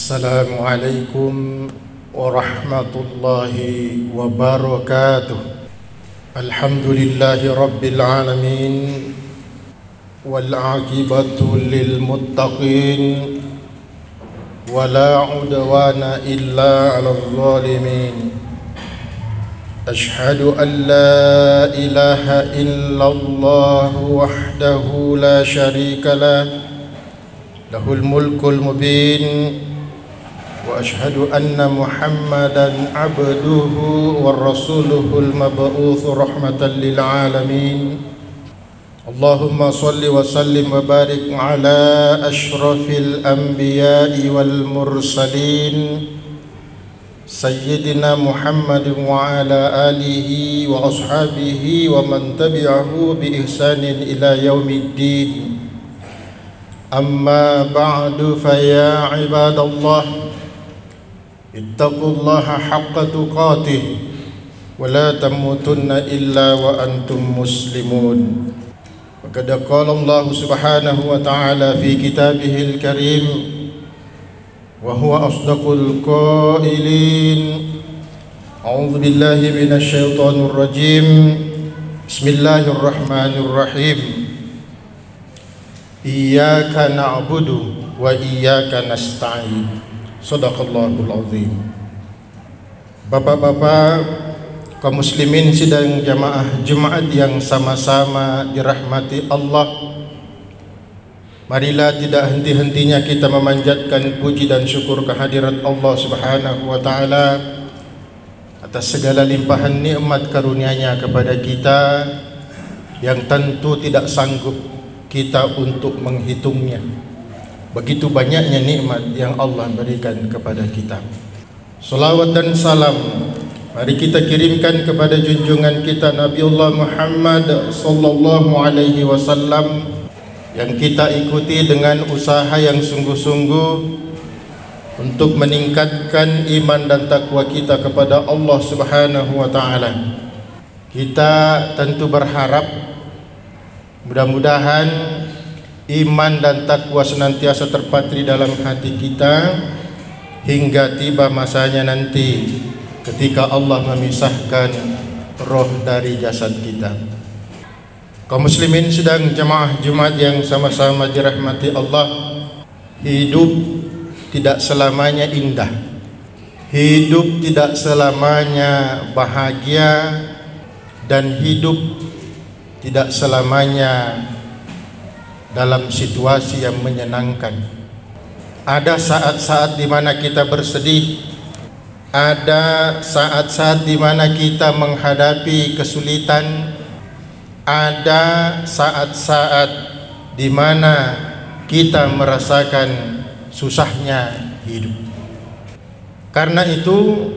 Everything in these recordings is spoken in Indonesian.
Assalamualaikum warahmatullahi wabarakatuh. Alhamdulillahi rabbil alamin, wal aqibatu lil muttaqin, wala udwana illa 'alal zalimin. Ashhadu an la ilaha illallah wahdahu la syarika lah, lahul mulkul mubin, wa ashhadu anna Muhammadan abduhu wa rasuluhul mab'utsu rahmatan lil alamin. Allahumma salli wa sallim wa barik ala asyrafil anbiya'i wal mursalin Sayyidina Muhammadin wa ala alihi wa ashabihi wa man tabi'ahu bi ihsanin ila yaumiddin. Amma ba'du, fa ya ibadallah, ittaqullaha haqqa tuqatih wa la tamutunna illa wa antum muslimun. Wa qad qala Allah subhanahu wa ta'ala fi kitabihil karim wa huwa asdaqul qailin. A'udzu billahi minasy syaithanir rajim. Bismillahirrahmanirrahim. Iyyaka na'budu wa iyyaka nasta'in. Shadaqallahul azim. Bapak-bapak, kaum muslimin sidang jamaah Jumat yang sama-sama dirahmati Allah, marilah tidak henti-hentinya kita memanjatkan puji dan syukur kehadirat Allah Subhanahu wa taala atas segala limpahan nikmat karunia-Nya kepada kita yang tentu tidak sanggup kita untuk menghitungnya. Begitu banyaknya nikmat yang Allah berikan kepada kita. Salawat dan salam mari kita kirimkan kepada junjungan kita Nabiullah Muhammad sallallahu alaihi wasallam, yang kita ikuti dengan usaha yang sungguh-sungguh untuk meningkatkan iman dan takwa kita kepada Allah Subhanahu wa taala. Kita tentu berharap mudah-mudahan iman dan takwa senantiasa terpatri dalam hati kita hingga tiba masanya nanti ketika Allah memisahkan roh dari jasad kita. Kaum muslimin sedang jemaah Jumat yang sama-sama dirahmati Allah, hidup tidak selamanya indah, hidup tidak selamanya bahagia, dan hidup tidak selamanya dalam situasi yang menyenangkan. Ada saat-saat di mana kita bersedih, ada saat-saat di mana kita menghadapi kesulitan, ada saat-saat di mana kita merasakan susahnya hidup. Karena itu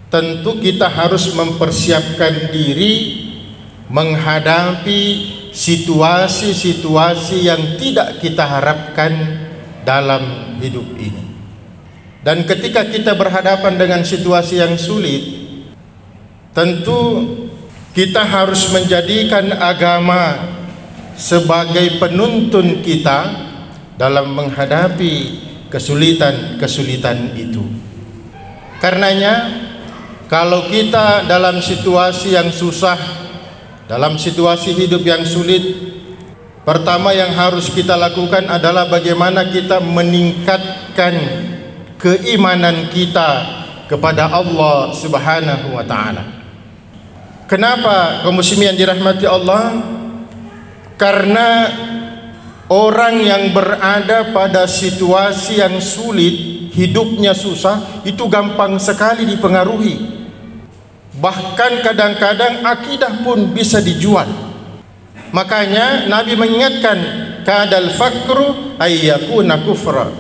tentu kita harus mempersiapkan diri menghadapi situasi-situasi yang tidak kita harapkan dalam hidup ini. Dan ketika kita berhadapan dengan situasi yang sulit, tentu kita harus menjadikan agama sebagai penuntun kita dalam menghadapi kesulitan-kesulitan itu. Karenanya, kalau kita dalam situasi yang susah, dalam situasi hidup yang sulit, pertama yang harus kita lakukan adalah bagaimana kita meningkatkan keimanan kita kepada Allah Subhanahu wa taala. Kenapa kaum muslimin yang dirahmati Allah? Karena orang yang berada pada situasi yang sulit, hidupnya susah, itu gampang sekali dipengaruhi. Bahkan kadang-kadang akidah pun bisa dijual. Makanya Nabi mengingatkan, kadal fakru ayyakuna kufra,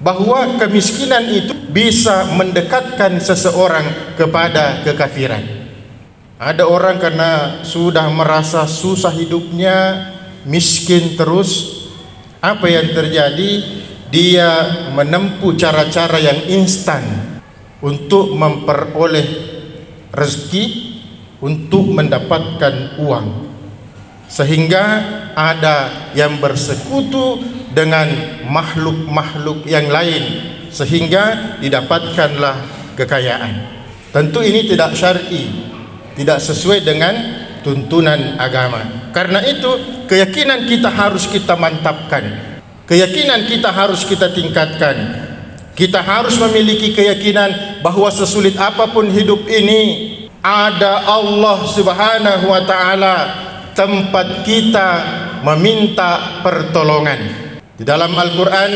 bahwa kemiskinan itu bisa mendekatkan seseorang kepada kekafiran. Ada orang karena sudah merasa susah hidupnya, miskin terus, apa yang terjadi? Dia menempuh cara-cara yang instan untuk memperoleh rezeki, untuk mendapatkan uang. Sehingga ada yang bersekutu dengan makhluk-makhluk yang lain sehingga didapatkanlah kekayaan. Tentu ini tidak syar'i, tidak sesuai dengan tuntunan agama. Karena itu keyakinan kita harus kita mantapkan, keyakinan kita harus kita tingkatkan. Kita harus memiliki keyakinan bahwa sesulit apapun hidup ini, ada Allah Subhanahu wa ta'ala tempat kita meminta pertolongan. Di dalam Al-Quran,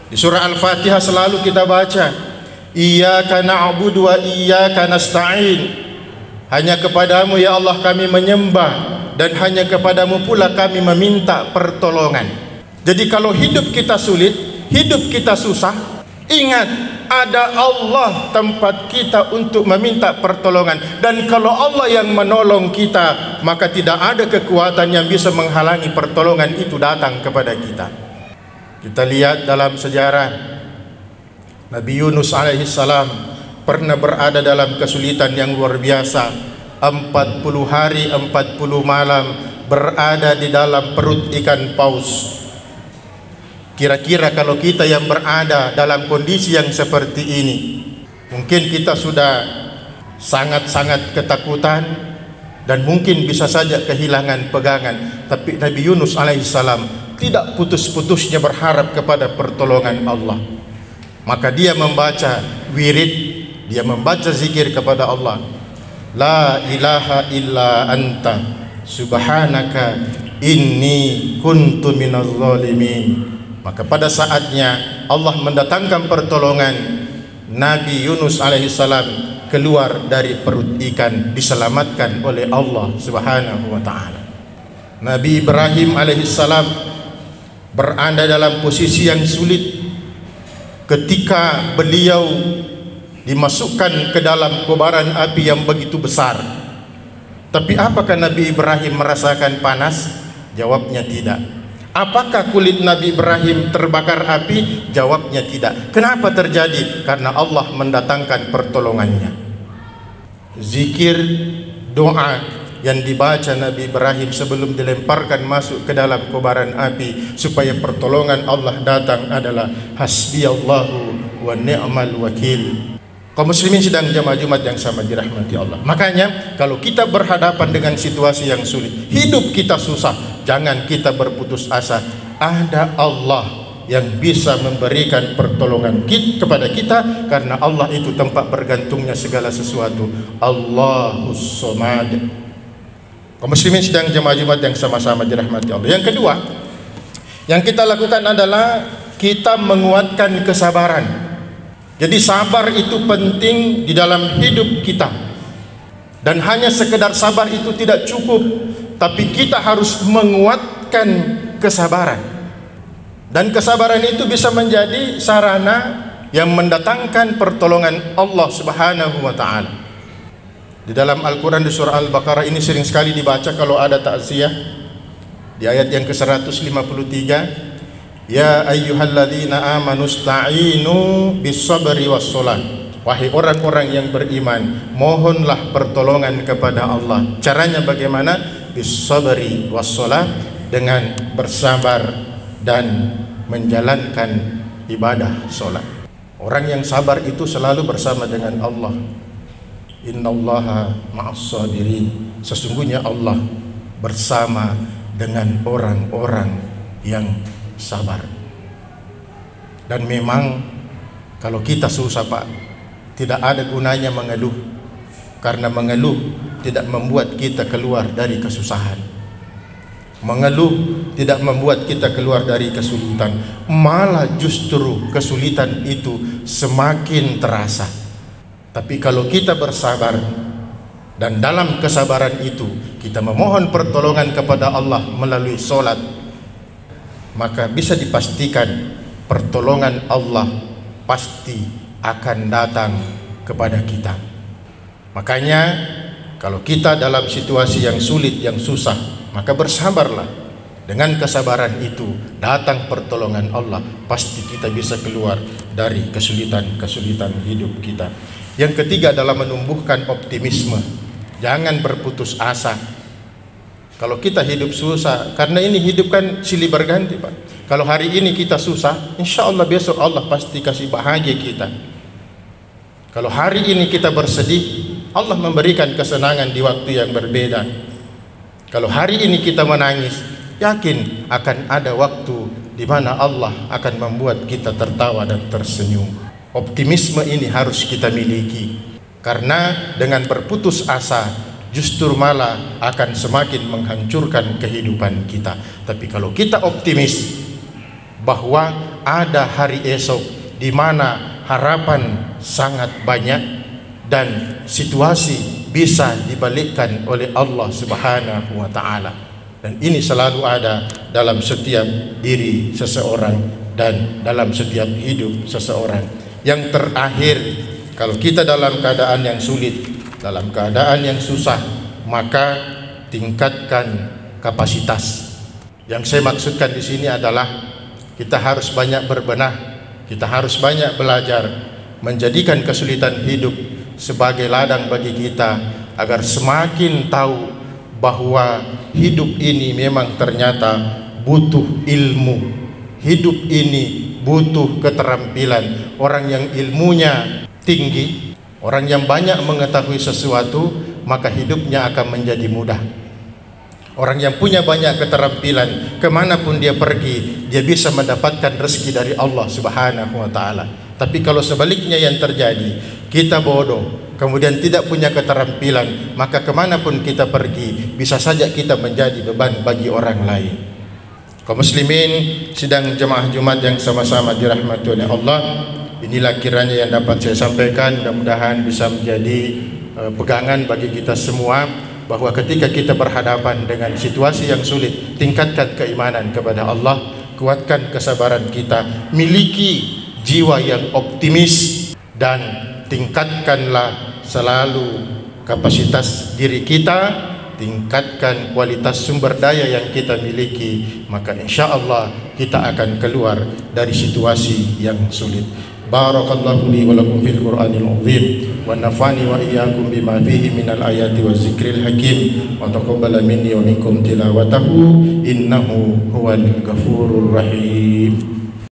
di surah Al-Fatihah selalu kita baca, Iyyaka na'budu wa iyyaka nasta'in. Hanya kepadamu ya Allah kami menyembah, dan hanya kepadamu pula kami meminta pertolongan. Jadi kalau hidup kita sulit, hidup kita susah, ingat ada Allah tempat kita untuk meminta pertolongan. Dan kalau Allah yang menolong kita, maka tidak ada kekuatan yang bisa menghalangi pertolongan itu datang kepada kita. Kita lihat dalam sejarah, Nabi Yunus alaihissalam pernah berada dalam kesulitan yang luar biasa. 40 hari 40 malam berada di dalam perut ikan paus. Kira-kira kalau kita yang berada dalam kondisi yang seperti ini, mungkin kita sudah sangat-sangat ketakutan dan mungkin bisa saja kehilangan pegangan. Tapi Nabi Yunus alaihissalam tidak putus-putusnya berharap kepada pertolongan Allah. Maka dia membaca wirid, dia membaca zikir kepada Allah. La ilaha illa anta subhanaka inni kuntu minaz zalimin. Maka pada saatnya Allah mendatangkan pertolongan, Nabi Yunus alaihissalam keluar dari perut ikan, diselamatkan oleh Allah Subhanahu wa ta'ala. Nabi Ibrahim alaihissalam berada dalam posisi yang sulit ketika beliau dimasukkan ke dalam kobaran api yang begitu besar. Tapi apakah Nabi Ibrahim merasakan panas? Jawabnya tidak. Apakah kulit Nabi Ibrahim terbakar api? Jawabnya tidak. Kenapa terjadi? Karena Allah mendatangkan pertolongannya. Zikir, doa yang dibaca Nabi Ibrahim sebelum dilemparkan masuk ke dalam kobaran api supaya pertolongan Allah datang adalah hasbiyallahu wa ni'mal wakil. Kaum muslimin sidang jamaah Jumat yang sama dirahmati Allah. Makanya kalau kita berhadapan dengan situasi yang sulit, hidup kita susah, jangan kita berputus asa. Ada Allah yang bisa memberikan pertolongan kepada kita, karena Allah itu tempat bergantungnya segala sesuatu. Allahus Somad. Kaum muslimin sidang jamaah Jumat yang sama-sama dirahmati Allah. Yang kedua yang kita lakukan adalah kita menguatkan kesabaran. Jadi sabar itu penting di dalam hidup kita. Dan hanya sekedar sabar itu tidak cukup, tapi kita harus menguatkan kesabaran. Dan kesabaran itu bisa menjadi sarana yang mendatangkan pertolongan Allah Subhanahu wa ta'ala. Di dalam Al-Quran di surah Al-Baqarah ini sering sekali dibaca kalau ada takziah. Di ayat yang ke-153, Ya ayyuhalladzina amanu sta'inu bis-sabri was-shalah. Wahai orang-orang yang beriman, mohonlah pertolongan kepada Allah. Caranya bagaimana? Bis-sabri was-shalah, dengan bersabar dan menjalankan ibadah salat. Orang yang sabar itu selalu bersama dengan Allah. Innallaha ma'as-sabirin. Sesungguhnya Allah bersama dengan orang-orang yang sabar. Dan memang kalau kita susah Pak, tidak ada gunanya mengeluh, karena mengeluh tidak membuat kita keluar dari kesusahan. Mengeluh tidak membuat kita keluar dari kesulitan, malah justru kesulitan itu semakin terasa. Tapi kalau kita bersabar, dan dalam kesabaran itu kita memohon pertolongan kepada Allah melalui solat, maka bisa dipastikan pertolongan Allah pasti akan datang kepada kita. Makanya kalau kita dalam situasi yang sulit, yang susah, maka bersabarlah. Dengan kesabaran itu datang pertolongan Allah, pasti kita bisa keluar dari kesulitan-kesulitan hidup kita. Yang ketiga adalah menumbuhkan optimisme. Jangan berputus asa. Kalau kita hidup susah, karena ini hidup kan silih berganti Pak. Kalau hari ini kita susah, insya Allah besok Allah pasti kasih bahagia kita. Kalau hari ini kita bersedih, Allah memberikan kesenangan di waktu yang berbeda. Kalau hari ini kita menangis, yakin akan ada waktu di mana Allah akan membuat kita tertawa dan tersenyum. Optimisme ini harus kita miliki, karena dengan berputus asa justru malah akan semakin menghancurkan kehidupan kita. Tapi kalau kita optimis bahwa ada hari esok di mana harapan sangat banyak dan situasi bisa dibalikkan oleh Allah Subhanahu wa taala. Dan ini selalu ada dalam setiap diri seseorang dan dalam setiap hidup seseorang. Yang terakhir, kalau kita dalam keadaan yang sulit, dalam keadaan yang susah, maka tingkatkan kapasitas. Yang saya maksudkan di sini adalah kita harus banyak berbenah, kita harus banyak belajar, menjadikan kesulitan hidup sebagai ladang bagi kita agar semakin tahu bahwa hidup ini memang ternyata butuh ilmu. Hidup ini butuh keterampilan. Orang yang ilmunya tinggi, orang yang banyak mengetahui sesuatu, maka hidupnya akan menjadi mudah. Orang yang punya banyak keterampilan, kemanapun dia pergi, dia bisa mendapatkan rezeki dari Allah Subhanahu wa ta'ala. Tapi kalau sebaliknya yang terjadi, kita bodoh, kemudian tidak punya keterampilan, maka kemanapun kita pergi, bisa saja kita menjadi beban bagi orang lain. Kaum muslimin, sidang jemaah Jumat yang sama-sama dirahmati oleh Allah, inilah kiranya yang dapat saya sampaikan. Mudah-mudahan bisa menjadi pegangan bagi kita semua, bahwa ketika kita berhadapan dengan situasi yang sulit, tingkatkan keimanan kepada Allah, kuatkan kesabaran kita, miliki jiwa yang optimis, dan tingkatkanlah selalu kapasitas diri kita, tingkatkan kualitas sumber daya yang kita miliki, maka insya Allah kita akan keluar dari situasi yang sulit. Barakallahu li wa lakum fil Qur'anil azim wa nafani wa iyyakum bima fihi minal ayati wa zikril hakim wa taqabbala minni wa minkum tilawatahu innahu huwal ghafurur rahim.